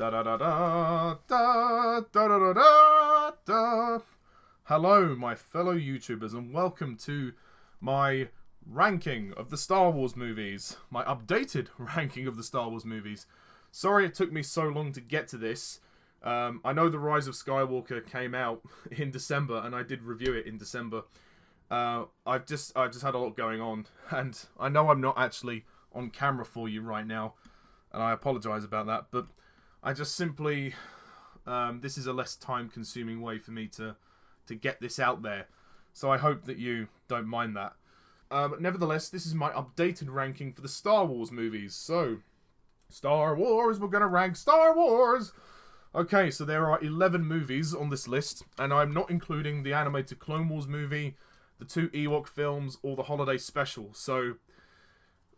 Da da da da da da da da da. Hello, my fellow YouTubers, and welcome to my ranking of the Star Wars movies. My updated ranking of the Star Wars movies. Sorry it took me so long to get to this. I know The Rise of Skywalker came out in December, and I did review it in December. I've just had a lot going on, and I know I'm not actually on camera for you right now, and I apologise about that, but I just simply, this is a less time-consuming way for me to get this out there, so I hope that you don't mind that. But nevertheless, this is my updated ranking for the Star Wars movies. So, Star Wars, we're going to rank Star Wars! Okay, so there are 11 movies on this list, and I'm not including the animated Clone Wars movie, the 2 Ewok films, or the holiday special, so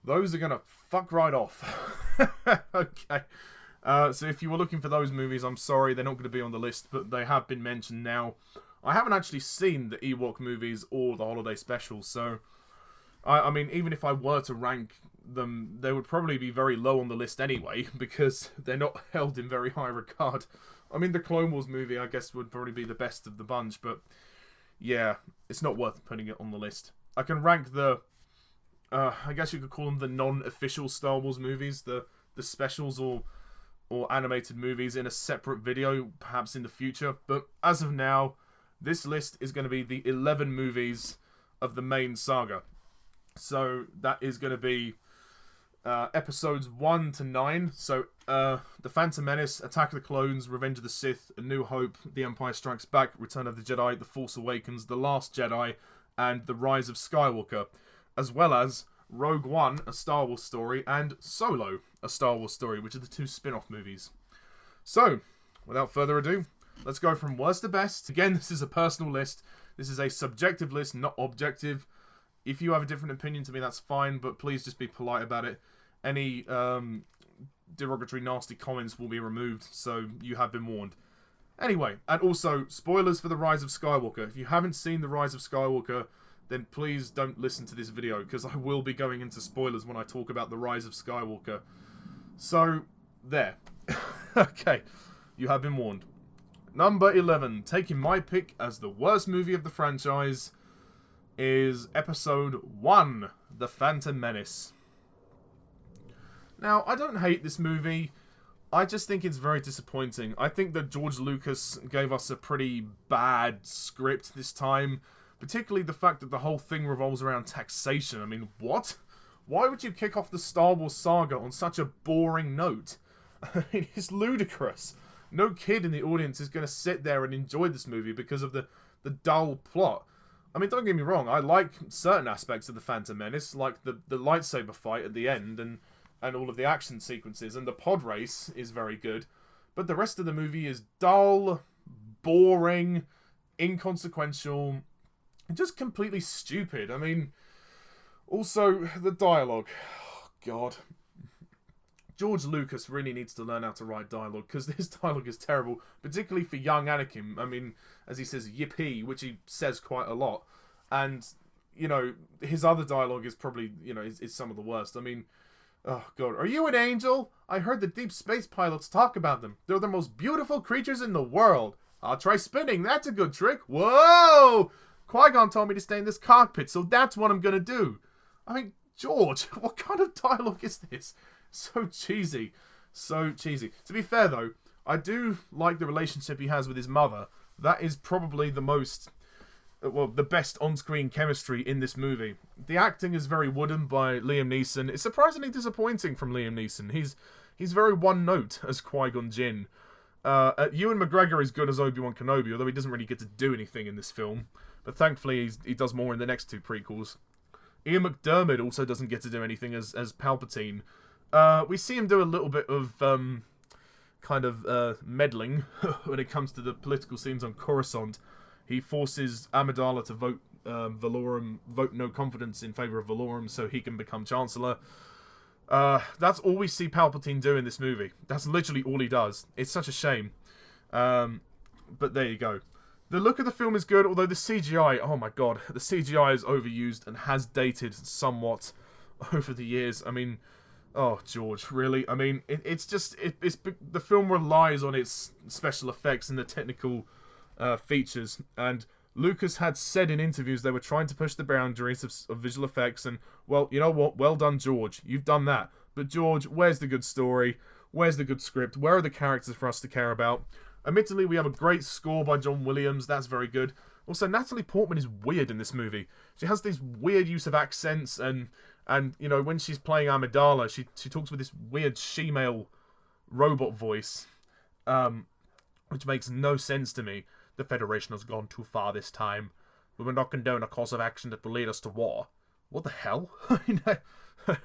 those are going to fuck right off. Okay. So if you were looking for those movies, I'm sorry, they're not going to be on the list, but they have been mentioned now. I haven't actually seen the Ewok movies or the holiday special, so I mean, even if I were to rank them, they would probably be very low on the list anyway, because they're not held in very high regard. I mean, the Clone Wars movie, I guess, would probably be the best of the bunch, but yeah, it's not worth putting it on the list. I can rank the, I guess you could call them the non-official Star Wars movies, the specials or animated movies in a separate video, perhaps in the future, but as of now, this list is going to be the 11 movies of the main saga. So that is going to be episodes 1 to 9. So The Phantom Menace, Attack of the Clones, Revenge of the Sith, A New Hope, The Empire Strikes Back, Return of the Jedi, The Force Awakens, The Last Jedi, and The Rise of Skywalker, as well as Rogue One, a Star Wars story, and Solo, a Star Wars story, which are the 2 spin-off movies. So, without further ado, let's go from worst to best. Again, this is a personal list. This is a subjective list, not objective. If you have a different opinion to me, that's fine, but please just be polite about it. Any derogatory, nasty comments will be removed, so you have been warned. Anyway, and also, spoilers for The Rise of Skywalker. If you haven't seen The Rise of Skywalker, then please don't listen to this video, because I will be going into spoilers when I talk about The Rise of Skywalker. So, there. Okay, you have been warned. Number 11, taking my pick as the worst movie of the franchise, is Episode 1, The Phantom Menace. Now, I don't hate this movie. I just think it's very disappointing. I think that George Lucas gave us a pretty bad script this time. Particularly the fact that the whole thing revolves around taxation. I mean, what? Why would you kick off the Star Wars saga on such a boring note? I mean, it's ludicrous. No kid in the audience is going to sit there and enjoy this movie because of the dull plot. I mean, don't get me wrong, I like certain aspects of The Phantom Menace, like the lightsaber fight at the end and all of the action sequences, and the pod race is very good. But the rest of the movie is dull, boring, inconsequential, just completely stupid. I mean, also, the dialogue. Oh, God. George Lucas really needs to learn how to write dialogue, because this dialogue is terrible, particularly for young Anakin. I mean, as he says, yippee, which he says quite a lot. And, you know, his other dialogue is probably, you know, is some of the worst. I mean, oh, God. Are you an angel? I heard the deep space pilots talk about them. They're the most beautiful creatures in the world. I'll try spinning. That's a good trick. Whoa! Qui-Gon told me to stay in this cockpit, so that's what I'm gonna do. I mean, George, what kind of dialogue is this? So cheesy. So cheesy. To be fair, though, I do like the relationship he has with his mother. That is probably the most, well, the best on-screen chemistry in this movie. The acting is very wooden by Liam Neeson. It's surprisingly disappointing from Liam Neeson. He's very one-note as Qui-Gon Jinn. Ewan McGregor is good as Obi-Wan Kenobi, although he doesn't really get to do anything in this film. But thankfully, he does more in the next 2 prequels. Ian McDiarmid also doesn't get to do anything as Palpatine. We see him do a little bit of meddling when it comes to the political scenes on Coruscant. He forces Amidala to vote vote no confidence in favour of Valorum so he can become Chancellor. That's all we see Palpatine do in this movie. That's literally all he does. It's such a shame. But there you go. The look of the film is good, although the CGI, oh my god, the CGI is overused and has dated somewhat over the years. I mean, Oh, George, really? I mean, it's the film relies on its special effects and the technical features, and Lucas had said in interviews they were trying to push the boundaries of visual effects, and, well, you know what? Well done, George. You've done that. But, George, where's the good story? Where's the good script? Where are the characters for us to care about? Admittedly, we have a great score by John Williams. That's very good. Also, Natalie Portman is weird in this movie. She has this weird use of accents, and you know, when she's playing Amidala, she talks with this weird shemale robot voice, which makes no sense to me. The Federation has gone too far this time. We will not condone a course of action that will lead us to war. What the hell?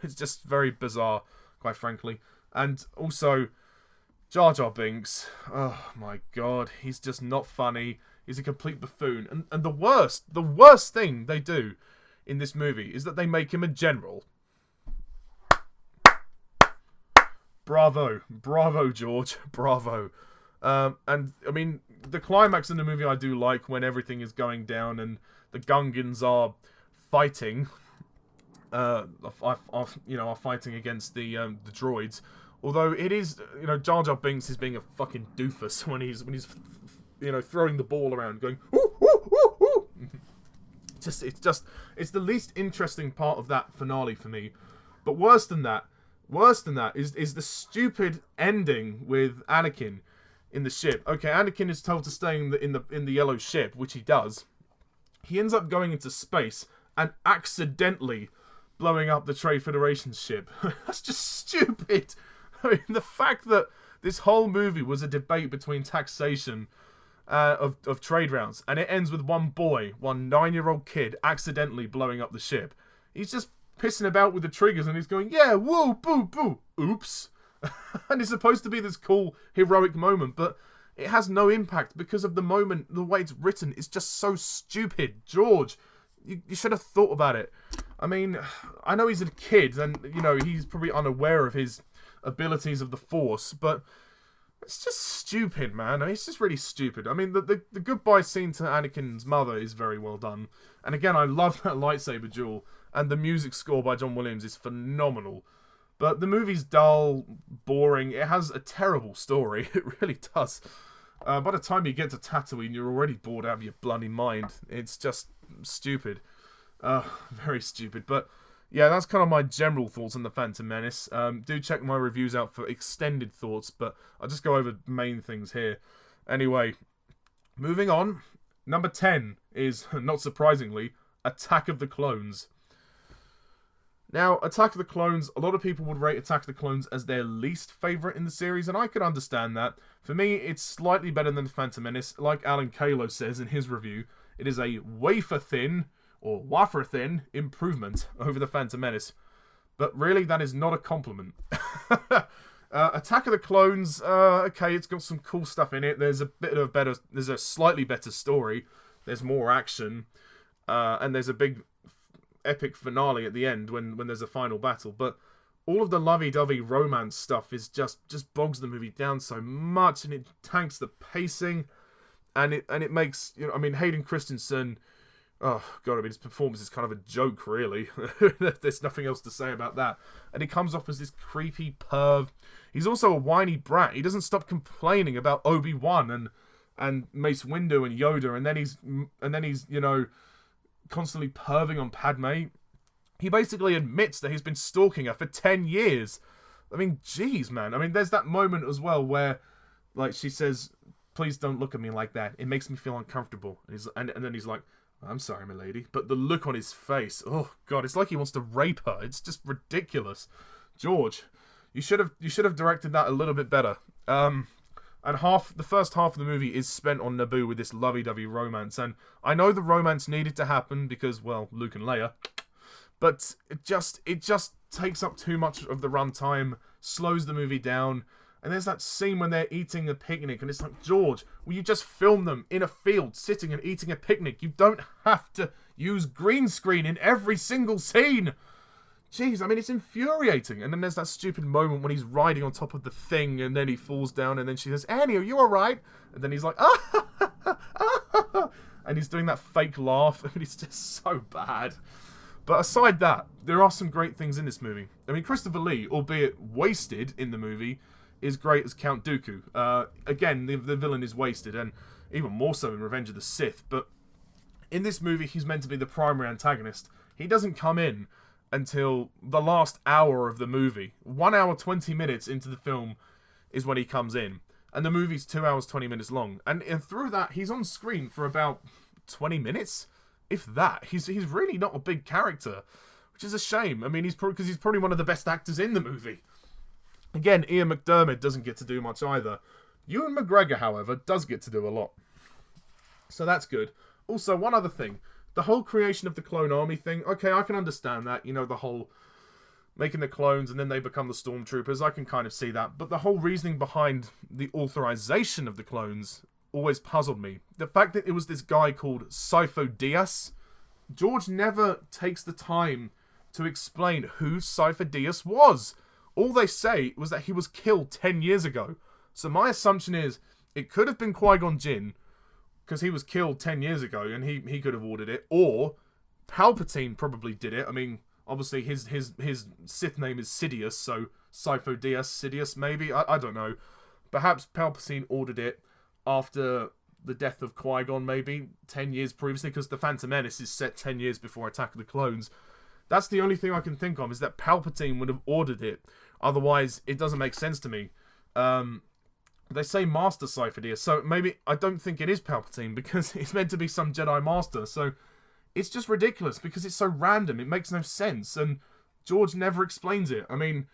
It's just very bizarre, quite frankly. And also, Jar Jar Binks. Oh my god, he's just not funny. He's a complete buffoon. And the worst thing they do in this movie is that they make him a general. Bravo. Bravo, George. Bravo. And, I mean, the climax in the movie I do like, when everything is going down and the Gungans are fighting, are fighting against the droids. Although it is, you know, Jar Jar Binks is being a fucking doofus when he's you know, throwing the ball around, going, ooh, ooh, ooh, ooh. It's the least interesting part of that finale for me. But worse than that is the stupid ending with Anakin in the ship. Okay, Anakin is told to stay in the yellow ship, which he does. He ends up going into space and accidentally blowing up the Trade Federation ship. That's just stupid. I mean, the fact that this whole movie was a debate between taxation of trade routes, and it ends with one 9-year-old kid, accidentally blowing up the ship. He's just pissing about with the triggers, and he's going, yeah, whoa, boo, boo, oops. And it's supposed to be this cool, heroic moment, but it has no impact because of the moment, the way it's written is just so stupid. George, you should have thought about it. I mean, I know he's a kid, and, you know, he's probably unaware of his abilities of the Force, but it's just stupid, man. I mean, it's just really stupid. I mean, the goodbye scene to Anakin's mother is very well done. And again, I love that lightsaber duel, and the music score by John Williams is phenomenal. But the movie's dull, boring. It has a terrible story. It really does. By the time you get to Tatooine, you're already bored out of your bloody mind. It's just stupid. Very stupid. But yeah, that's kind of my general thoughts on The Phantom Menace. Do check my reviews out for extended thoughts, but I'll just go over main things here. Anyway, moving on. Number 10 is, not surprisingly, Attack of the Clones. Now, Attack of the Clones, a lot of people would rate Attack of the Clones as their least favourite in the series, and I could understand that. For me, it's slightly better than The Phantom Menace. Like Alan Kalo says in his review, it is a wafer-thin improvement over The Phantom Menace. But really, that is not a compliment. Attack of the Clones, okay, it's got some cool stuff in it. There's a slightly better story. There's more action. And there's a big epic finale at the end when there's a final battle. But all of the lovey-dovey romance stuff is just bogs the movie down so much, and it tanks the pacing, and it makes, you know, I mean, Hayden Christensen, oh god, I mean, his performance is kind of a joke, really. There's nothing else to say about that. And he comes off as this creepy perv. He's also a whiny brat. He doesn't stop complaining about Obi-Wan and Mace Windu and Yoda, and then he's you know, constantly perving on Padme. He basically admits that he's been stalking her for 10 years. I mean, jeez, man. I mean, there's that moment as well where, like, she says, please don't look at me like that. It makes me feel uncomfortable. And then he's like, I'm sorry, milady. But the look on his face, oh, God, it's like he wants to rape her. It's just ridiculous. George, you should have directed that a little bit better. And the first half of the movie is spent on Naboo with this lovey-dovey romance, and I know the romance needed to happen because, well, Luke and Leia, but it just takes up too much of the runtime, slows the movie down, and there's that scene when they're eating a picnic, and it's like, George, will you just film them in a field, sitting and eating a picnic? You don't have to use green screen in every single scene! Jeez, I mean, it's infuriating. And then there's that stupid moment when he's riding on top of the thing, and then he falls down, and then she says, Annie, are you alright? And then he's like, and he's doing that fake laugh. I mean, it's just so bad. But aside that, there are some great things in this movie. I mean, Christopher Lee, albeit wasted in the movie, is great as Count Dooku. Again, the villain is wasted, and even more so in Revenge of the Sith. But in this movie, he's meant to be the primary antagonist. He doesn't come in until the last hour of the movie. 1 hour, 20 minutes into the film is when he comes in. And the movie's 2 hours, 20 minutes long. And through that, he's on screen for about 20 minutes. If that. He's really not a big character, which is a shame. I mean, because he's probably one of the best actors in the movie. Again, Ian McDiarmid doesn't get to do much either. Ewan McGregor, however, does get to do a lot. So that's good. Also, one other thing. The whole creation of the clone army thing. Okay, I can understand that. You know, the whole making the clones and then they become the stormtroopers. I can kind of see that. But the whole reasoning behind the authorization of the clones always puzzled me. The fact that it was this guy called Sifo Dyas. George never takes the time to explain who Sifo Dyas was. All they say was that he was killed 10 years ago. So my assumption is it could have been Qui-Gon Jinn, because he was killed 10 years ago and he could have ordered it, or Palpatine probably did it. I mean, obviously his Sith name is Sidious, so Sifo Dyas, Sidious maybe, I don't know. Perhaps Palpatine ordered it after the death of Qui-Gon, maybe 10 years previously, because the Phantom Menace is set 10 years before Attack of the Clones. That's the only thing I can think of, is that Palpatine would have ordered it. Otherwise, it doesn't make sense to me. They say Master Sifo Dyas, so maybe I don't think it is Palpatine, because it's meant to be some Jedi Master. So it's just ridiculous, because it's so random. It makes no sense, and George never explains it. I mean,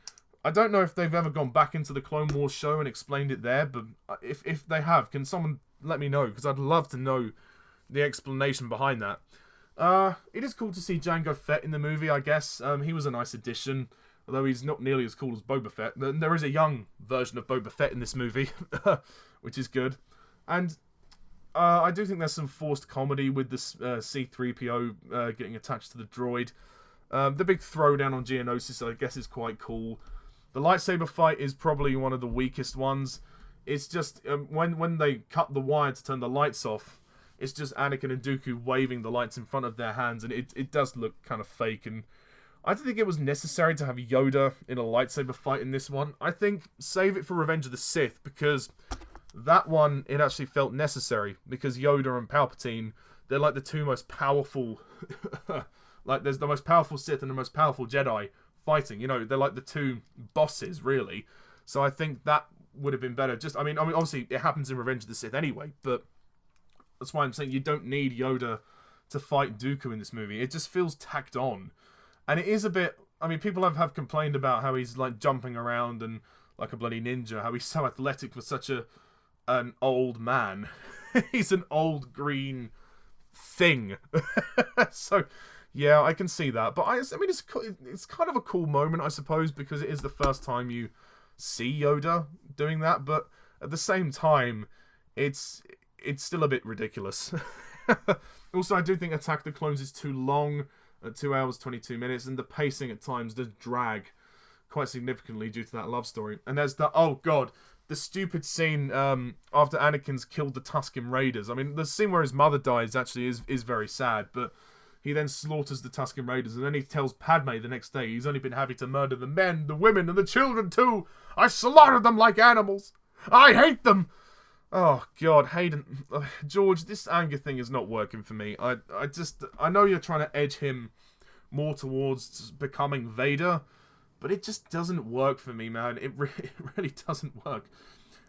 I don't know if they've ever gone back into the Clone Wars show and explained it there, but if they have, can someone let me know? Because I'd love to know the explanation behind that. It is cool to see Jango Fett in the movie, I guess. He was a nice addition, although he's not nearly as cool as Boba Fett. There is a young version of Boba Fett in this movie, which is good. And I do think there's some forced comedy with this C-3PO getting attached to the droid. The big throwdown on Geonosis, I guess, is quite cool. The lightsaber fight is probably one of the weakest ones. It's just, when they cut the wire to turn the lights off, it's just Anakin and Dooku waving the lights in front of their hands, and it does look kind of fake. And I don't think it was necessary to have Yoda in a lightsaber fight in this one. I think save it for Revenge of the Sith, because that one, it actually felt necessary, because Yoda and Palpatine, they're like the two most powerful, like there's the most powerful Sith and the most powerful Jedi fighting. You know, they're like the two bosses, really. So I think that would have been better. I mean, obviously it happens in Revenge of the Sith anyway, but that's why I'm saying you don't need Yoda to fight Dooku in this movie. It just feels tacked on. And it is a bit, I mean, people have complained about how he's like jumping around and like a bloody ninja, how he's so athletic for such an old man. He's an old green thing. So, yeah, I can see that. But I mean, it's kind of a cool moment, I suppose, because it is the first time you see Yoda doing that. But at the same time, it's still a bit ridiculous. Also, I do think Attack of the Clones is too long, at 2 hours, 22 minutes, and the pacing at times does drag quite significantly due to that love story. And there's the stupid scene after Anakin's killed the Tusken Raiders. I mean, the scene where his mother dies actually is very sad, but he then slaughters the Tusken Raiders, and then he tells Padme the next day he's only been happy to murder the men, the women, and the children too. I slaughtered them like animals. I hate them. Oh, God, Hayden. George, this anger thing is not working for me. I know you're trying to edge him more towards becoming Vader, but it just doesn't work for me, man. It really doesn't work.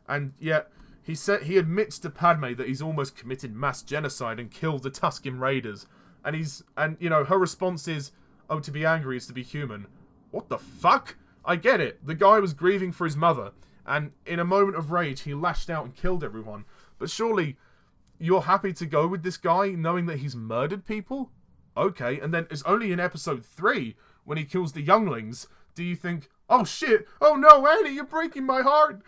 And yet, he admits to Padme that he's almost committed mass genocide and killed the Tusken Raiders. And you know, her response is, oh, to be angry is to be human. What the fuck? I get it. The guy was grieving for his mother, and in a moment of rage, he lashed out and killed everyone. But surely, you're happy to go with this guy, knowing that he's murdered people? Okay, and then it's only in episode 3, when he kills the younglings, do you think, oh shit, oh no, Annie, you're breaking my heart?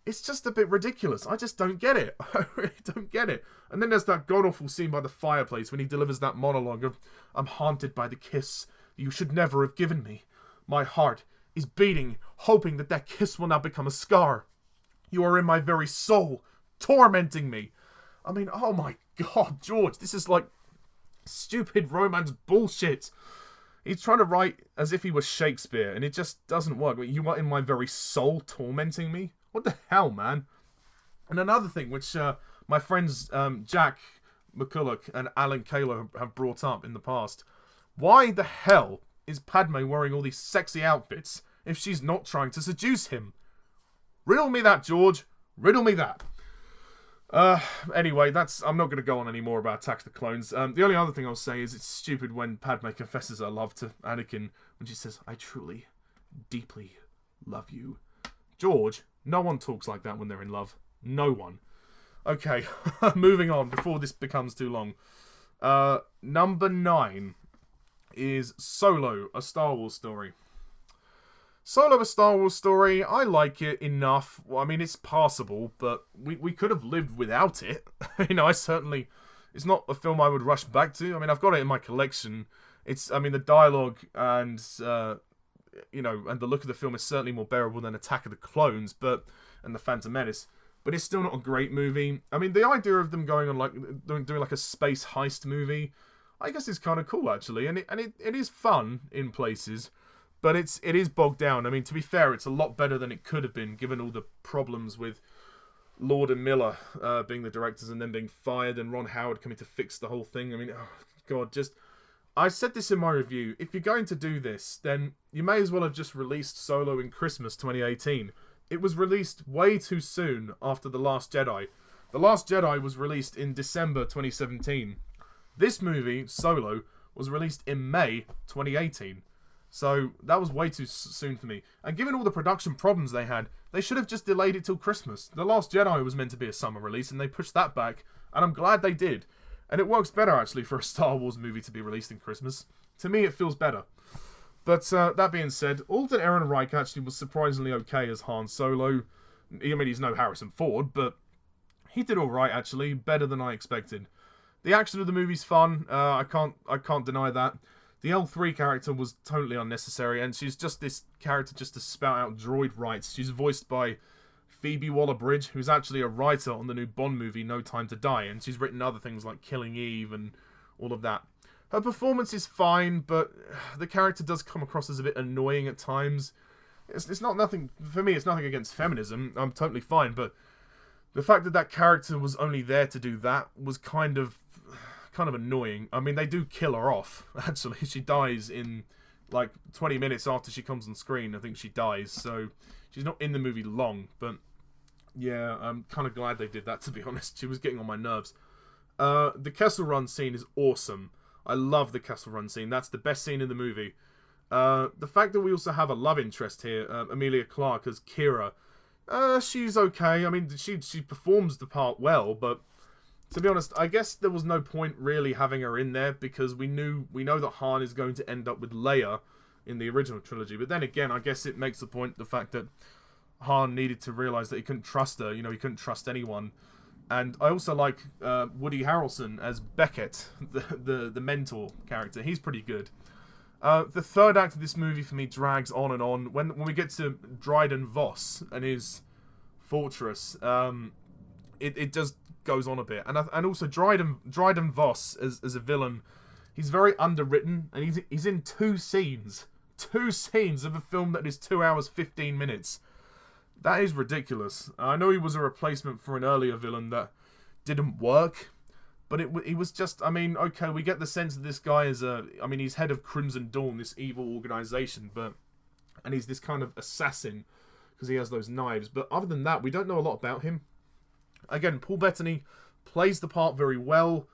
It's just a bit ridiculous. I just don't get it. I really don't get it. And then there's that god-awful scene by the fireplace when he delivers that monologue of, I'm haunted by the kiss you should never have given me. My heart is beating, hoping that kiss will now become a scar. You are in my very soul, tormenting me. I mean, oh my God, George, this is like stupid romance bullshit. He's trying to write as if he was Shakespeare, and it just doesn't work. You are in my very soul tormenting me? What the hell, man? And another thing, which my friends Jack McCulloch and Alan Kayla have brought up in the past. Why the hell is Padme wearing all these sexy outfits if she's not trying to seduce him? Riddle me that, George. Riddle me that. Anyway, I'm not going to go on any more about Attack of the Clones. The only other thing I'll say is it's stupid when Padme confesses her love to Anakin when she says, I truly, deeply love you. George, no one talks like that when they're in love. No one. Okay, moving on before this becomes too long. Number 9 is Solo, a Star Wars story. Solo, a Star Wars story, I like it enough. Well, I mean, it's passable, but we could have lived without it. You know, it's not a film I would rush back to. I mean, I've got it in my collection. The dialogue and, and the look of the film is certainly more bearable than Attack of the Clones, and The Phantom Menace. But it's still not a great movie. I mean, the idea of them going on doing like a space heist movie, I guess is kind of cool actually, and it is fun in places, but it is bogged down. I mean, to be fair, it's a lot better than it could have been given all the problems with Lord and Miller being the directors and then being fired and Ron Howard coming to fix the whole thing. I mean, oh God, I said this in my review. If you're going to do this, then you may as well have just released Solo in Christmas 2018. It was released way too soon after The Last Jedi. The Last Jedi was released in December 2017. This movie, Solo, was released in May 2018. So that was way too soon for me. And given all the production problems they had, they should have just delayed it till Christmas. The Last Jedi was meant to be a summer release, and they pushed that back, and I'm glad they did. And it works better, actually, for a Star Wars movie to be released in Christmas. To me, it feels better. But that being said, Alden Ehrenreich actually was surprisingly okay as Han Solo. I mean, he's no Harrison Ford, but he did alright actually, better than I expected. The action of the movie's fun. I can't deny that. The L3 character was totally unnecessary, and she's just this character just to spout out droid rights. She's voiced by Phoebe Waller-Bridge, who's actually a writer on the new Bond movie No Time to Die, and she's written other things like Killing Eve and all of that. Her performance is fine, but the character does come across as a bit annoying at times. It's not nothing for me. It's nothing against feminism. I'm totally fine, but the fact that character was only there to do that was kind of annoying. I mean, they do kill her off. Actually, she dies in like 20 minutes after she comes on screen. I think she dies, so she's not in the movie long. But yeah, I'm kind of glad they did that. To be honest, she was getting on my nerves. The Kessel Run scene is awesome. I love the Kessel Run scene. That's the best scene in the movie. The fact that we also have a love interest here, Emilia Clarke as Kira, she's okay. I mean, she performs the part well, but to be honest, I guess there was no point really having her in there because we know that Han is going to end up with Leia in the original trilogy. But then again, I guess it makes the point the fact that Han needed to realize that he couldn't trust her. You know, he couldn't trust anyone. And I also like Woody Harrelson as Beckett, the mentor character. He's pretty good. The third act of this movie for me drags on and on. When we get to Dryden Voss and his fortress, it just goes on a bit. And also Dryden Voss as a villain, he's very underwritten, and he's in two scenes of a film that is 2 hours 15 minutes. That is ridiculous. I know he was a replacement for an earlier villain that didn't work, but he was just, I mean, okay, we get the sense that this guy is he's head of Crimson Dawn, this evil organization, and he's this kind of assassin because he has those knives. But other than that, we don't know a lot about him. Again, Paul Bettany plays the part very well.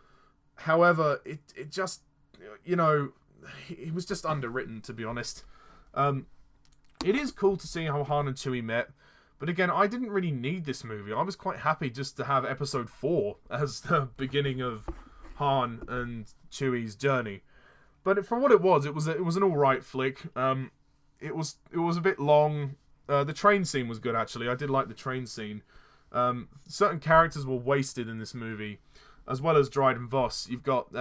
However, it just, he was just underwritten, to be honest. It is cool to see how Han and Chewie met. But again, I didn't really need this movie. I was quite happy just to have Episode 4 as the beginning of Han and Chewie's journey. But for what it was an alright flick. It was a bit long. The train scene was good, actually. I did like the train scene. Certain characters were wasted in this movie, as well as Dryden Voss. You've got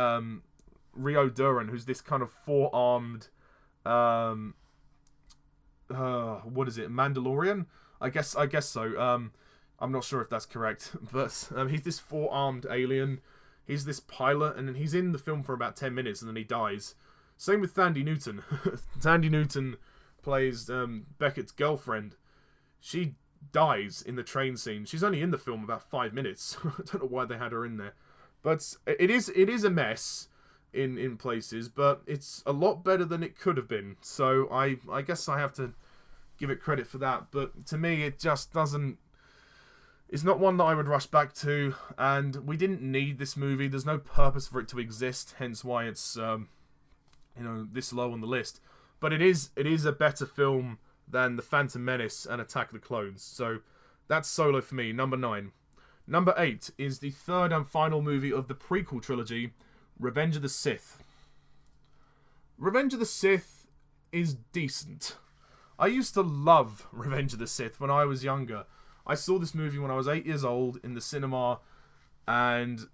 Rio Duran, who's this kind of four-armed... what is it? Mandalorian? I guess so. I'm not sure if that's correct, but he's this four-armed alien. He's this pilot, and he's in the film for about 10 minutes, and then he dies. Same with Thandie Newton. Thandie Newton plays Beckett's girlfriend. She dies in the train scene. She's only in the film about 5 minutes. I don't know why they had her in there. But it is a mess in places, but it's a lot better than it could have been. So I guess I have to give it credit for that. But to me, it just doesn't... It's not one that I would rush back to, and we didn't need this movie. There's no purpose for it to exist, hence why it's this low on the list. But it is a better film than The Phantom Menace and Attack of the Clones. So that's Solo for me, number 9. Number 8 is the third and final movie of the prequel trilogy, Revenge of the Sith. Revenge of the Sith is decent. I used to love Revenge of the Sith when I was younger. I saw this movie when I was 8 years old in the cinema, and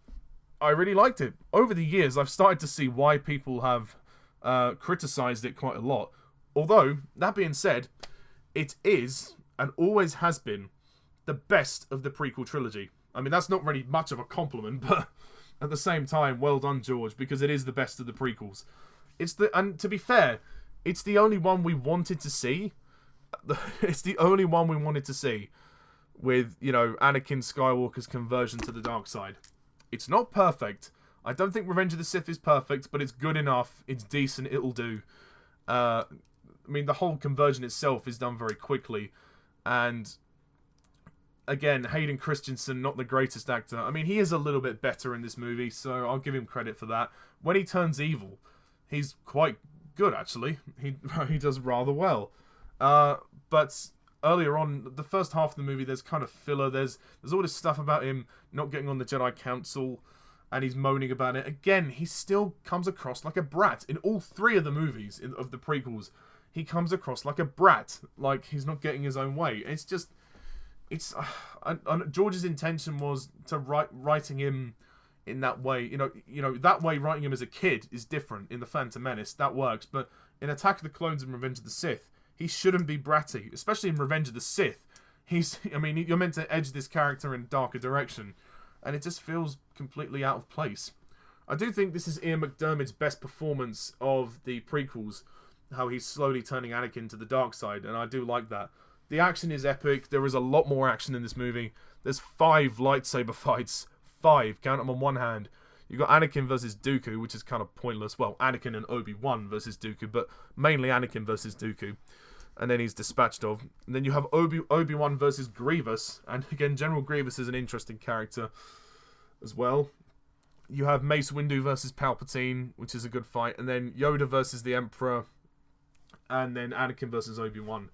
I really liked it. Over the years, I've started to see why people have criticised it quite a lot. Although, that being said, it is, and always has been, the best of the prequel trilogy. I mean, that's not really much of a compliment, but at the same time, well done, George, because it is the best of the prequels. And to be fair, it's the only one we wanted to see. It's the only one we wanted to see. With, Anakin Skywalker's conversion to the dark side. It's not perfect. I don't think Revenge of the Sith is perfect, but it's good enough. It's decent. It'll do. I mean, the whole conversion itself is done very quickly. And, again, Hayden Christensen, not the greatest actor. I mean, he is a little bit better in this movie, so I'll give him credit for that. When he turns evil, he's quite good, actually. He does rather well. But... earlier on, the first half of the movie, there's kind of filler. There's all this stuff about him not getting on the Jedi Council, and he's moaning about it. Again, he still comes across like a brat. In all 3 of the movies, of the prequels, he comes across like a brat. Like, he's not getting his own way. It's just... George's intention was to writing him in that way. That way, writing him as a kid is different in The Phantom Menace. That works. But in Attack of the Clones and Revenge of the Sith, he shouldn't be bratty, especially in Revenge of the Sith. You're meant to edge this character in a darker direction, and it just feels completely out of place. I do think this is Ian McDiarmid's best performance of the prequels, how he's slowly turning Anakin to the dark side, and I do like that. The action is epic. There is a lot more action in this movie. There's 5 lightsaber fights. 5, count them on one hand. You've got Anakin versus Dooku, which is kind of pointless. Well, Anakin and Obi-Wan versus Dooku, but mainly Anakin versus Dooku. And then he's dispatched of. And then you have Obi-Wan versus Grievous. And again, General Grievous is an interesting character as well. You have Mace Windu versus Palpatine, which is a good fight. And then Yoda versus the Emperor. And then Anakin versus Obi-Wan.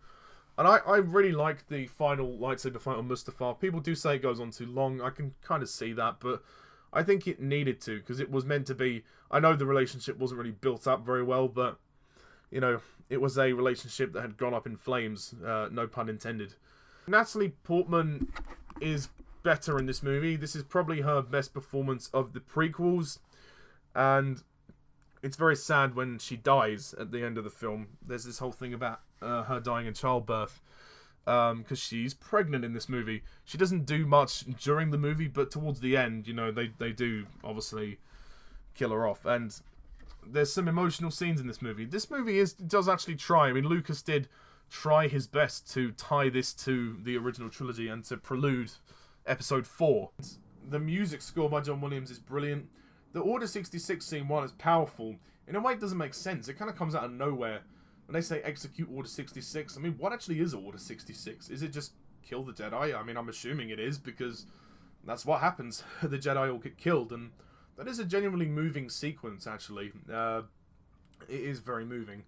And I really like the final lightsaber fight on Mustafar. People do say it goes on too long. I can kind of see that, but I think it needed to, because it was meant to be... I know the relationship wasn't really built up very well, but, it was a relationship that had gone up in flames, no pun intended. Natalie Portman is better in this movie. This is probably her best performance of the prequels, and it's very sad when she dies at the end of the film. There's this whole thing about her dying in childbirth, because she's pregnant in this movie. She doesn't do much during the movie, but towards the end, they do obviously kill her off. And there's some emotional scenes in this movie. This movie does actually try. I mean, Lucas did try his best to tie this to the original trilogy and to prelude Episode 4. The music score by John Williams is brilliant. The Order 66 scene, while it's powerful, in a way it doesn't make sense. It kind of comes out of nowhere. When they say execute Order 66, I mean, what actually is Order 66? Is it just kill the Jedi? I mean, I'm assuming it is, because that's what happens. The Jedi all get killed, and that is a genuinely moving sequence, actually. It is very moving.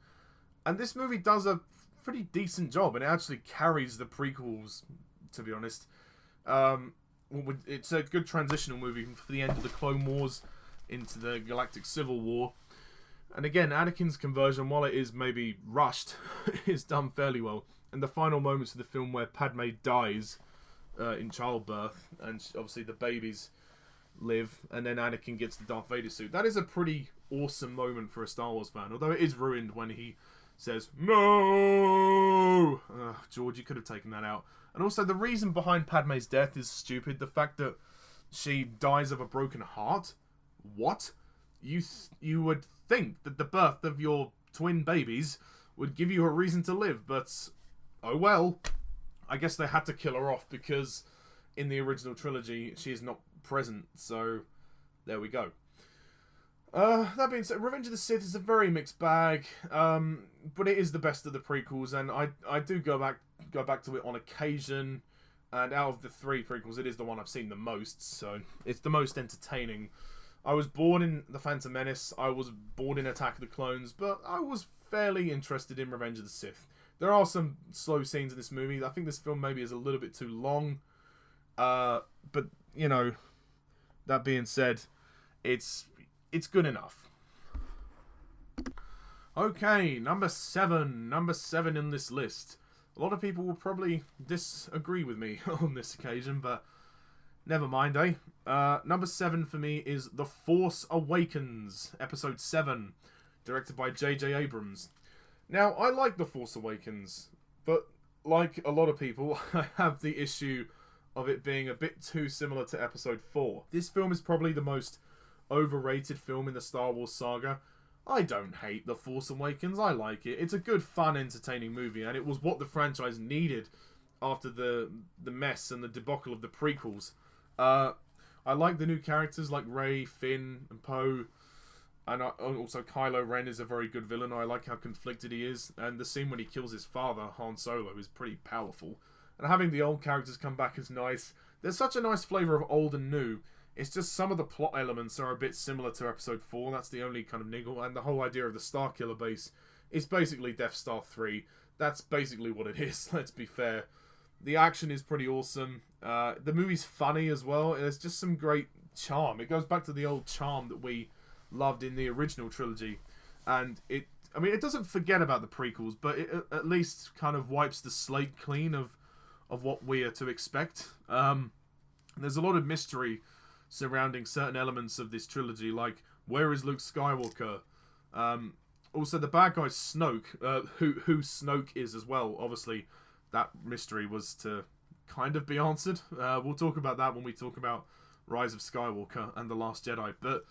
And this movie does a pretty decent job, and it actually carries the prequels, to be honest. It's a good transitional movie for the end of the Clone Wars into the Galactic Civil War. And again, Anakin's conversion, while it is maybe rushed, is done fairly well. And the final moments of the film where Padme dies in childbirth, and obviously the babies live, and then Anakin gets the Darth Vader suit. That is a pretty awesome moment for a Star Wars fan, although it is ruined when he says, "No!" George, you could have taken that out. And also, the reason behind Padme's death is stupid. The fact that she dies of a broken heart. What? you would think that the birth of your twin babies would give you a reason to live, but oh well. I guess they had to kill her off because in the original trilogy she is not present, so there we go. That being said, Revenge of the Sith is a very mixed bag, but it is the best of the prequels, and I do go back to it on occasion. And out of the 3 prequels, it is the one I've seen the most, so it's the most entertaining. I was born in The Phantom Menace, I was born in Attack of the Clones, but I was fairly interested in Revenge of the Sith. There are some slow scenes in this movie. I think this film maybe is a little bit too long, but, you know, that being said, it's good enough. Okay, number 7 in this list. A lot of people will probably disagree with me on this occasion, but never mind, eh? Number 7 for me is The Force Awakens, Episode 7, directed by J.J. Abrams. Now, I like The Force Awakens, but like a lot of people, I have the issue of it being a bit too similar to Episode 4. This film is probably the most overrated film in the Star Wars saga. I don't hate The Force Awakens, I like it. It's a good, fun, entertaining movie, and it was what the franchise needed after the mess and the debacle of the prequels. I like the new characters like Rey, Finn, and Poe, and also Kylo Ren is a very good villain. I like how conflicted he is, and the scene when he kills his father, Han Solo, is pretty powerful. And having the old characters come back is nice. There's such a nice flavour of old and new. It's just some of the plot elements are a bit similar to Episode 4. That's the only kind of niggle. And the whole idea of the Starkiller base is basically Death Star 3. That's basically what it is, let's be fair. The action is pretty awesome. The movie's funny as well. There's just some great charm. It goes back to the old charm that we loved in the original trilogy. And it doesn't forget about the prequels, but it at least kind of wipes the slate clean of what we are to expect. There's a lot of mystery surrounding certain elements of this trilogy, like where is Luke Skywalker? Also, the bad guy Snoke, who Snoke is as well. Obviously, that mystery was to kind of be answered. We'll talk about that when we talk about Rise of Skywalker and The Last Jedi. But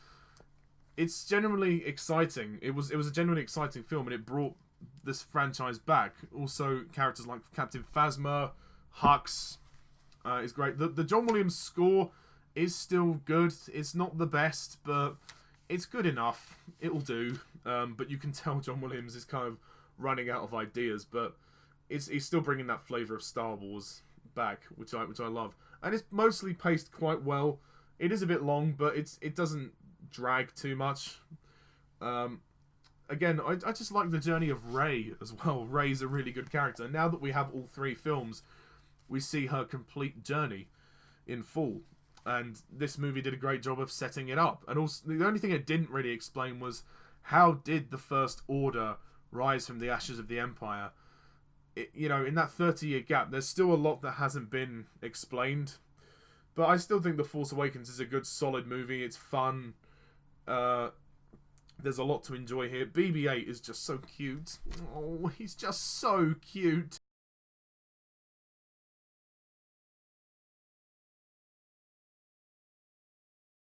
it's genuinely exciting. It was a genuinely exciting film, and it brought this franchise back. Also, characters like Captain Phasma, Hux is great. The John Williams score is still good. It's not the best, but it's good enough. It'll do. But you can tell John Williams is kind of running out of ideas, but he's still bringing that flavour of Star Wars back, which I love. And it's mostly paced quite well. It is a bit long, but it doesn't drag too much. Again, I just like the journey of Rey as well. Rey's a really good character. Now that we have all 3 films, we see her complete journey in full. And this movie did a great job of setting it up. And also, the only thing it didn't really explain was how did the First Order rise from the ashes of the Empire? In that 30-year gap, there's still a lot that hasn't been explained. But I still think The Force Awakens is a good, solid movie. It's fun. There's a lot to enjoy here. BB-8 is just so cute. Oh, he's just so cute.